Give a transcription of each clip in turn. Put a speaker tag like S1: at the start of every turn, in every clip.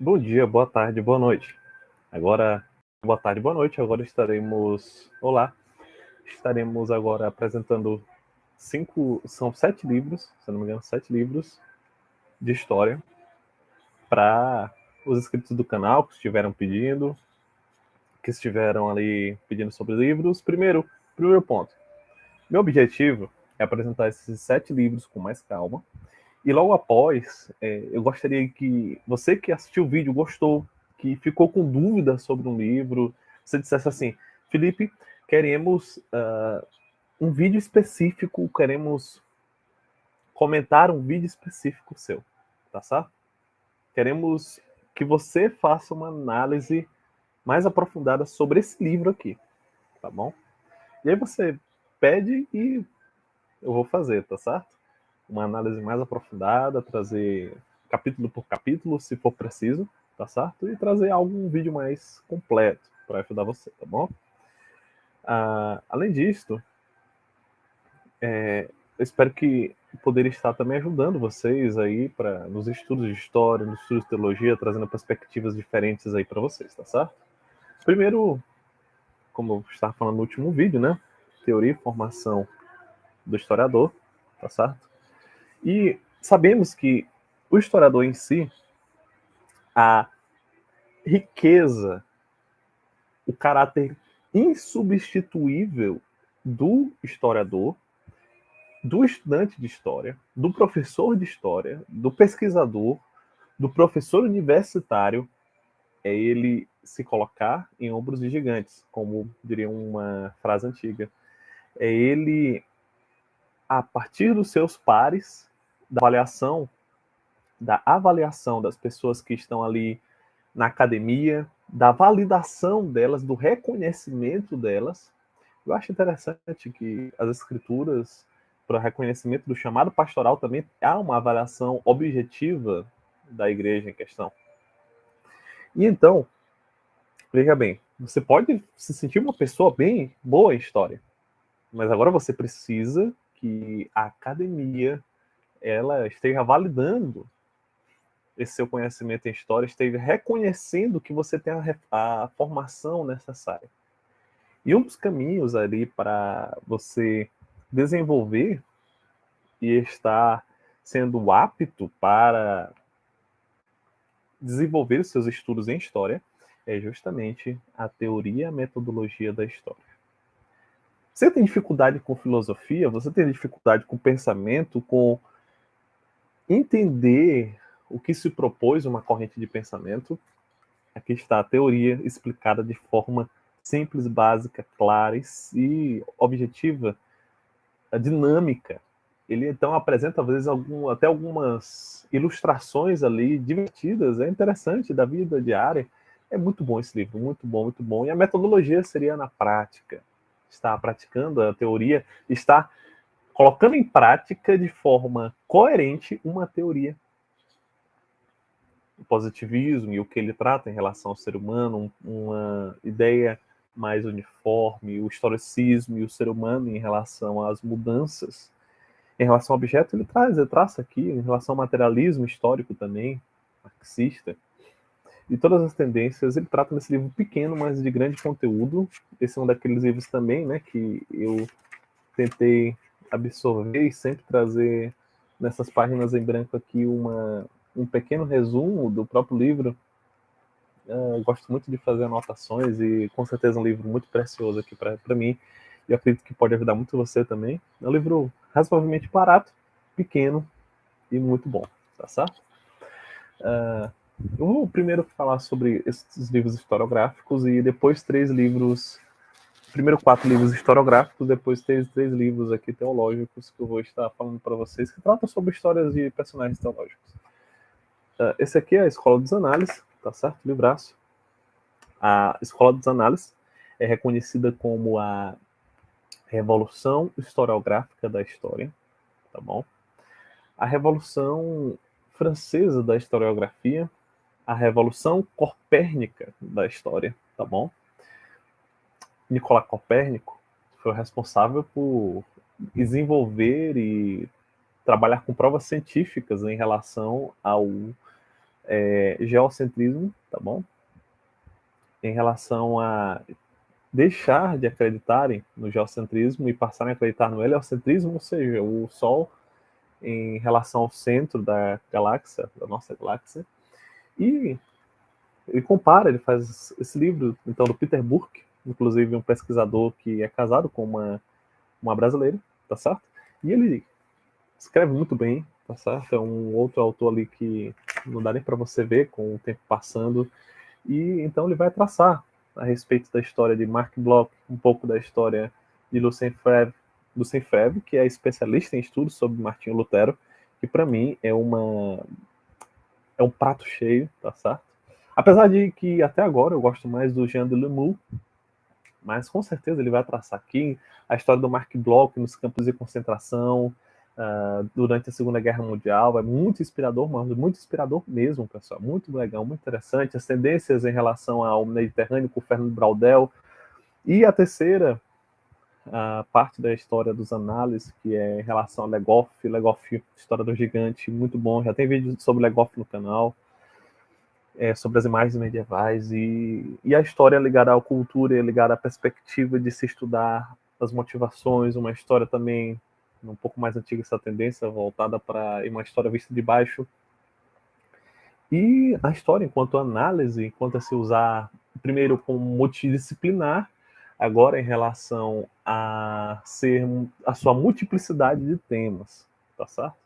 S1: Bom dia, boa tarde, boa noite. Agora, boa tarde, boa noite. Agora estaremos agora apresentando são 7 livros, se eu não me engano, 7 livros de história para os inscritos do canal que estiveram ali pedindo sobre livros. Primeiro ponto. Meu objetivo é apresentar esses 7 livros com mais calma. E logo após, eu gostaria que você que assistiu o vídeo, gostou, que ficou com dúvida sobre um livro, você dissesse assim: Felipe, queremos um vídeo específico, queremos comentar um vídeo específico seu, tá certo? Queremos que você faça uma análise mais aprofundada sobre esse livro aqui, tá bom? E aí você pede e eu vou fazer, tá certo? Uma análise mais aprofundada, trazer capítulo por capítulo, se for preciso, tá certo? E trazer algum vídeo mais completo para ajudar você, tá bom? Além disso, eu espero que poder estar também ajudando vocês aí nos estudos de história, nos estudos de teologia, trazendo perspectivas diferentes aí para vocês, tá certo? Primeiro, como eu estava falando no último vídeo, né? Teoria e formação do historiador, tá certo? E sabemos que o historiador em si, a riqueza, o caráter insubstituível do historiador, do estudante de história, do professor de história, do pesquisador, do professor universitário, é ele se colocar em ombros de gigantes, como diria uma frase antiga. É ele, a partir dos seus pares, da avaliação das pessoas que estão ali na academia, da validação delas, do reconhecimento delas. Eu acho interessante que as escrituras, para reconhecimento do chamado pastoral, também há uma avaliação objetiva da igreja em questão. E então, veja bem, você pode se sentir uma pessoa bem boa em história, mas agora você precisa que a academia ela esteja validando esse seu conhecimento em história, esteja reconhecendo que você tem a formação necessária. E um dos caminhos ali para você desenvolver e estar sendo apto para desenvolver os seus estudos em história é justamente a teoria e a metodologia da história. Você tem dificuldade com filosofia, você tem dificuldade com pensamento, com entender o que se propôs uma corrente de pensamento, aqui está a teoria explicada de forma simples, básica, clara e objetiva, dinâmica. Ele então apresenta às vezes até algumas ilustrações ali divertidas, é interessante, da vida diária. É muito bom esse livro, muito bom, muito bom. E a metodologia seria na prática. Está praticando a teoria, está colocando em prática de forma coerente uma teoria. O positivismo e o que ele trata em relação ao ser humano, uma ideia mais uniforme, o historicismo e o ser humano em relação às mudanças. Em relação ao objeto, ele traça aqui, em relação ao materialismo histórico também, marxista, e todas as tendências, ele trata nesse livro pequeno, mas de grande conteúdo. Esse é um daqueles livros também, né, que eu tentei absorver e sempre trazer nessas páginas em branco aqui um pequeno resumo do próprio livro. Eu gosto muito de fazer anotações e com certeza é um livro muito precioso aqui para mim. E eu acredito que pode ajudar muito você também. É um livro razoavelmente barato, pequeno e muito bom, tá certo? Eu vou primeiro falar sobre esses livros historiográficos e depois 3 livros, primeiro 4 livros historiográficos, depois 3 livros aqui teológicos que eu vou estar falando para vocês, que tratam sobre histórias de personagens teológicos. Esse aqui é a Escola dos Análises, tá certo? Livraço. A Escola dos Análises é reconhecida como a revolução historiográfica da história, tá bom? A revolução francesa da historiografia, a revolução copérnica da história, tá bom? Nicolau Copérnico foi o responsável por desenvolver e trabalhar com provas científicas em relação ao geocentrismo, tá bom? Em relação a deixar de acreditarem no geocentrismo e passarem a acreditar no heliocentrismo, ou seja, o Sol em relação ao centro da galáxia, da nossa galáxia. E ele compara, ele faz esse livro, então, do Peter Burke, inclusive um pesquisador que é casado com uma brasileira, tá certo? E ele escreve muito bem, tá certo? É um outro autor ali que não dá nem para você ver com o tempo passando. E então ele vai traçar a respeito da história de Marc Bloch, um pouco da história de Lucien Febvre, que é especialista em estudos sobre Martinho Lutero, que para mim é um prato cheio, tá certo? Apesar de que até agora eu gosto mais do Jean de Lemoux, mas com certeza ele vai traçar aqui a história do Marc Bloch nos campos de concentração, durante a Segunda Guerra Mundial. É muito inspirador, mas muito inspirador mesmo, pessoal. Muito legal, muito interessante. As tendências em relação ao Mediterrâneo com o Fernando Braudel. E a terceira a parte da história dos análises, que é em relação a Legoff, História do Gigante, muito bom. Já tem vídeo sobre Legoff no canal, sobre as imagens medievais e a história ligada à cultura, ligada à perspectiva de se estudar as motivações, uma história também um pouco mais antiga, essa tendência voltada para uma história vista de baixo. E a história enquanto análise, enquanto a se usar primeiro como multidisciplinar, agora em relação a ser a sua multiplicidade de temas, tá certo?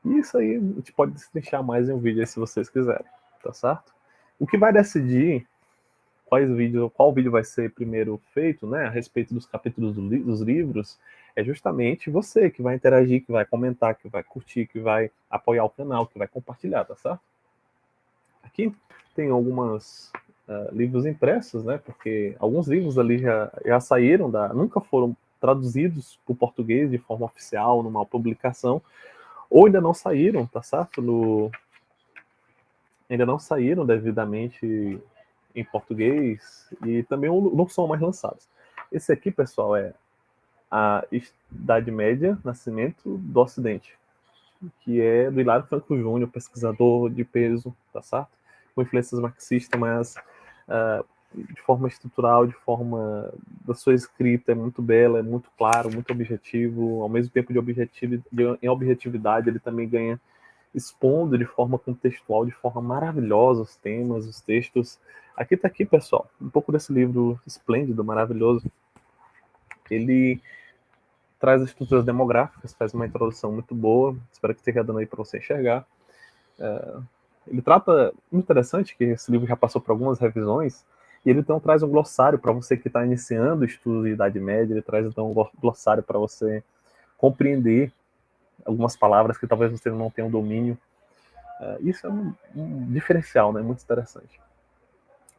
S1: E isso aí a gente pode deixar mais em um vídeo aí, se vocês quiserem, tá certo? O que vai decidir qual vídeo vai ser primeiro feito, né, a respeito dos capítulos dos livros, é justamente você que vai interagir, que vai comentar, que vai curtir, que vai apoiar o canal, que vai compartilhar, tá certo? Aqui tem alguns livros impressos, né, porque alguns livros ali já saíram, nunca foram traduzidos para o português de forma oficial, numa publicação, ou ainda não saíram, tá certo? Ainda não saíram devidamente em português e também não são mais lançados. Esse aqui, pessoal, é a Idade Média, Nascimento do Ocidente, que é do Hilário Franco Júnior, pesquisador de peso, tá certo? Com influências marxistas, mas de forma estrutural, de forma da sua escrita, é muito bela, é muito claro, muito objetivo, ao mesmo tempo em objetividade, ele também ganha expondo de forma contextual, de forma maravilhosa os temas, os textos. Aqui tá aqui, pessoal, um pouco desse livro esplêndido, maravilhoso. Ele traz as estruturas demográficas, faz uma introdução muito boa, espero que esteja dando aí para você enxergar. Ele trata, muito interessante, que esse livro já passou por algumas revisões, e ele então traz um glossário para você que está iniciando o estudo de Idade Média, ele traz então um glossário para você compreender algumas palavras que talvez você não tenha um domínio. Isso é um diferencial, né? Muito interessante.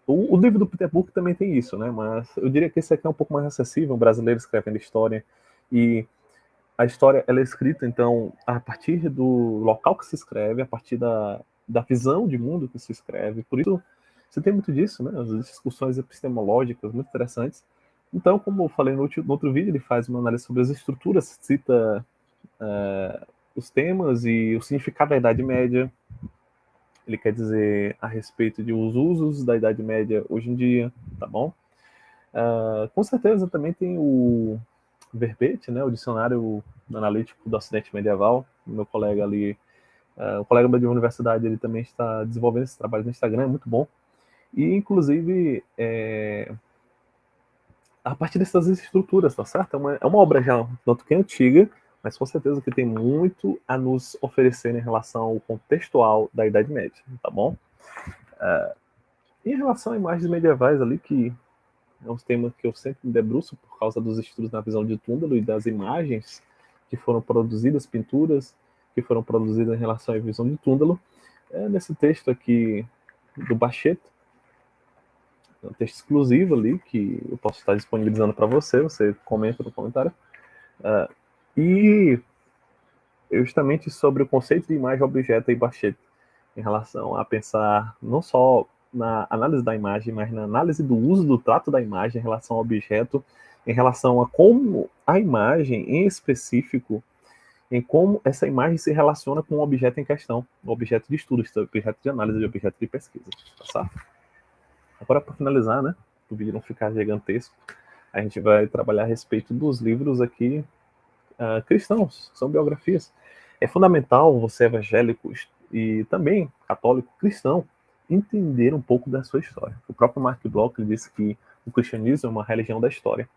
S1: O livro do Peter Burke também tem isso, né? Mas eu diria que esse aqui é um pouco mais acessível, um brasileiro escrevendo história, e a história ela é escrita, então, a partir do local que se escreve, a partir da visão de mundo que se escreve. Por isso, você tem muito disso, né? As discussões epistemológicas muito interessantes. Então, como eu falei no outro vídeo, ele faz uma análise sobre as estruturas, cita os temas e o significado da Idade Média. Ele quer dizer a respeito de os usos da Idade Média hoje em dia, tá bom? Com certeza também tem o verbete, né, o dicionário analítico do Ocidente Medieval. Meu colega ali, o colega meu de universidade, ele também está desenvolvendo esse trabalho no Instagram, é muito bom. E, inclusive, a partir dessas estruturas, tá certo? É uma obra já tanto que é antiga, mas com certeza que tem muito a nos oferecer em relação ao contextual da Idade Média, tá bom? Em relação a imagens medievais ali, que é um tema que eu sempre me debruço por causa dos estudos na visão de Túndalo e das imagens que foram produzidas, pinturas que foram produzidas em relação à visão de Túndalo. Nesse texto aqui do Bachet, é um texto exclusivo ali que eu posso estar disponibilizando para você comenta no comentário. E justamente sobre o conceito de imagem-objeto e Bachet, em relação a pensar não só na análise da imagem, mas na análise do uso do trato da imagem em relação ao objeto, em relação a como a imagem, em específico, em como essa imagem se relaciona com o objeto em questão, o objeto de estudo, objeto de análise, objeto de pesquisa, tá certo? Agora, para finalizar, né, o vídeo não ficar gigantesco, a gente vai trabalhar a respeito dos livros aqui cristãos, são biografias. É fundamental você, evangélico e também católico cristão, entender um pouco da sua história. O próprio Mark Bloch disse que o cristianismo é uma religião da história.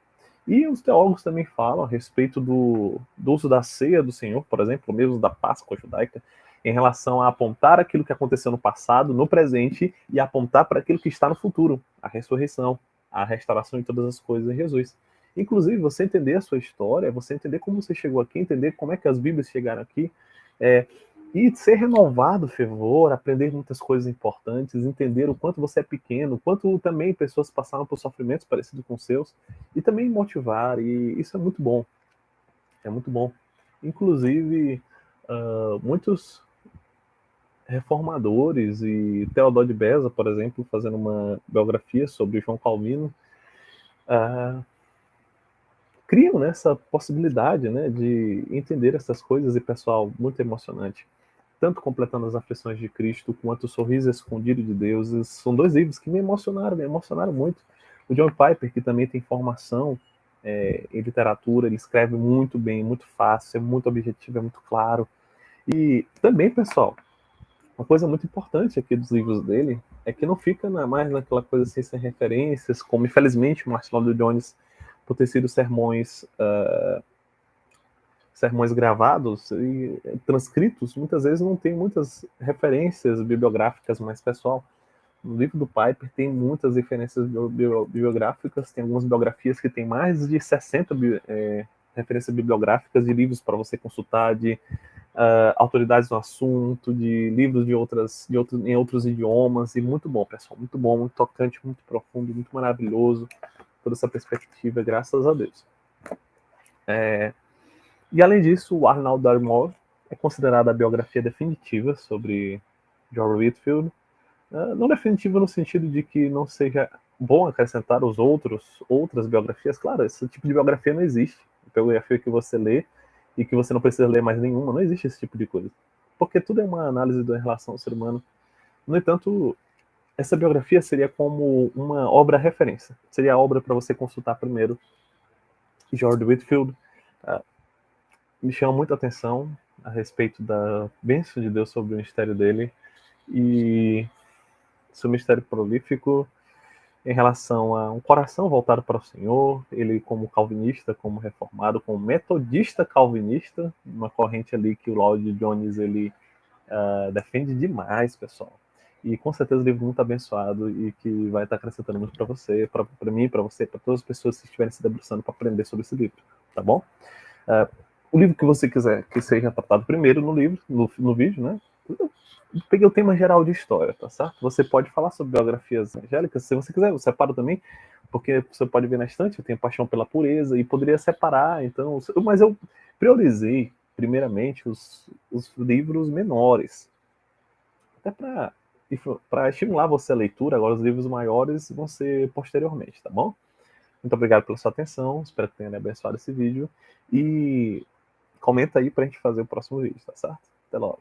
S1: E os teólogos também falam a respeito do uso da ceia do Senhor, por exemplo, mesmo da Páscoa judaica, em relação a apontar aquilo que aconteceu no passado, no presente, e apontar para aquilo que está no futuro, a ressurreição, a restauração de todas as coisas em Jesus. Inclusive, você entender a sua história, você entender como você chegou aqui, entender como é que as Bíblias chegaram aqui, e ser renovado o fervor, aprender muitas coisas importantes, entender o quanto você é pequeno, o quanto também pessoas passaram por sofrimentos parecidos com os seus, e também motivar, e isso é muito bom. É muito bom. Inclusive, muitos reformadores e Teodoro de Beza, por exemplo, fazendo uma biografia sobre João Calvino, criam, né, essa possibilidade, né, de entender essas coisas, e pessoal, muito emocionante. Tanto Completando as Aflições de Cristo, quanto O Sorriso Escondido de Deus, são dois livros que me emocionaram muito. O John Piper, que também tem formação em literatura, ele escreve muito bem, muito fácil, é muito objetivo, é muito claro. E também, pessoal, uma coisa muito importante aqui dos livros dele é que não fica mais naquela coisa assim, sem referências, como infelizmente o Martin Lloyd Jones, por ter sido sermões gravados e transcritos, muitas vezes não tem muitas referências bibliográficas, mas, pessoal, no livro do Piper tem muitas referências bibliográficas, tem algumas biografias que tem mais de 60 referências bibliográficas de livros para você consultar, de autoridades no assunto, de livros em outros idiomas, e muito bom, pessoal, muito bom, muito tocante, muito profundo, muito maravilhoso, toda essa perspectiva, graças a Deus. E além disso, o Arnold Darmore é considerada a biografia definitiva sobre George Whitefield. Não definitiva no sentido de que não seja bom acrescentar outras biografias. Claro, esse tipo de biografia não existe. Biografia que você lê e que você não precisa ler mais nenhuma, não existe esse tipo de coisa. Porque tudo é uma análise da relação ao ser humano. No entanto, essa biografia seria como uma obra referência. Seria a obra para você consultar primeiro. George Whitefield me chama muita atenção a respeito da bênção de Deus sobre o ministério dele e seu ministério prolífico em relação a um coração voltado para o Senhor, ele como calvinista, como reformado, como metodista calvinista, uma corrente ali que o Lloyd Jones ele defende demais, pessoal. E com certeza um livro muito abençoado e que vai estar acrescentando muito para você, para mim, para você, para todas as pessoas que estiverem se debruçando para aprender sobre esse livro, tá bom? O livro que você quiser que seja tratado primeiro no livro, no vídeo, né? Peguei o tema geral de história, tá certo? Você pode falar sobre biografias angélicas, se você quiser, eu separo também, porque você pode ver na estante, eu tenho paixão pela pureza, e poderia separar, então, mas eu priorizei, primeiramente, os livros menores, até para estimular você a leitura. Agora os livros maiores vão ser posteriormente, tá bom? Muito obrigado pela sua atenção, espero que tenha abençoado esse vídeo, e comenta aí pra gente fazer o próximo vídeo, tá certo? Até logo.